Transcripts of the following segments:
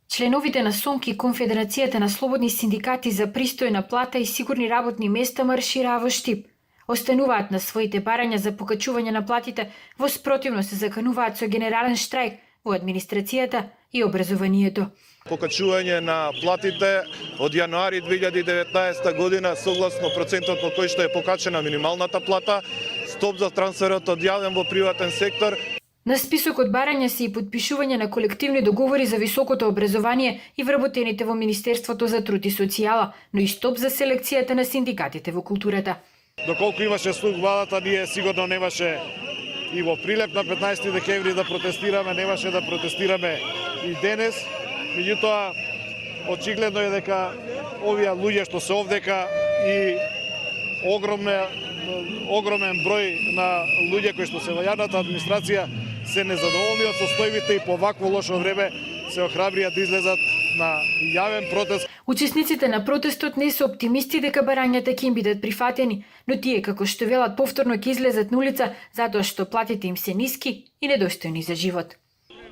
Членовите на СОНК и Конфедерацијата на слободни синдикати за пристојна плата и сигурни работни места маршираа во Штип. Остануваат на своите барања за покачување на платите, во спротивно се закануваат со генерален штрајк во администрацијата и образованието. Покачување на платите од јануари 2019 година согласно процентот по кој што е покачена минималната плата, стоп за трансферот од јавен во приватен сектор. На списокот барања се и подпишување на колективни договори за високото образование и вработените во Министерството за труд и социјала, но и стоп за селекцијата на синдикатите во културата. Доколку имаше слух владата, ние сигурно немаше и во Прилеп на 15 декември да протестираме, немаше да протестираме и денес. Меѓутоа, очигледно е дека овие луѓе што се овдека и огромен број на луѓе кои што се во јавната администрација се незадоволни од состојбите и по вакво лошо време се охрабрија да излезат на јавен протест. Учесниците на протестот не се оптимисти дека барањата ќе им бидат прифатени, но тие, како што велат, повторно ќе излезат на улица затоа што платите им се ниски и недостојни за живот.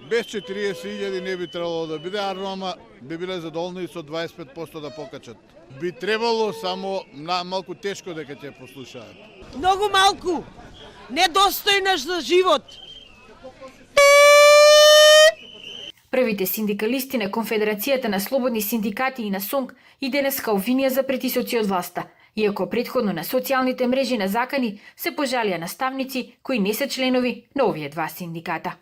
Без 40.000 не би требало да биде, ама би биле задоволни со 25% да покачат. Би требало, само малку тешко дека ќе послушаат. Многу малку, недостојна за живот. Првите синдикалисти на Конфедерацијата на слободни синдикати и на СОНК и денеска обвинија за притисоци од власта, иако претходно на социјалните мрежи на закани се пожалија наставници кои не се членови на овие два синдиката.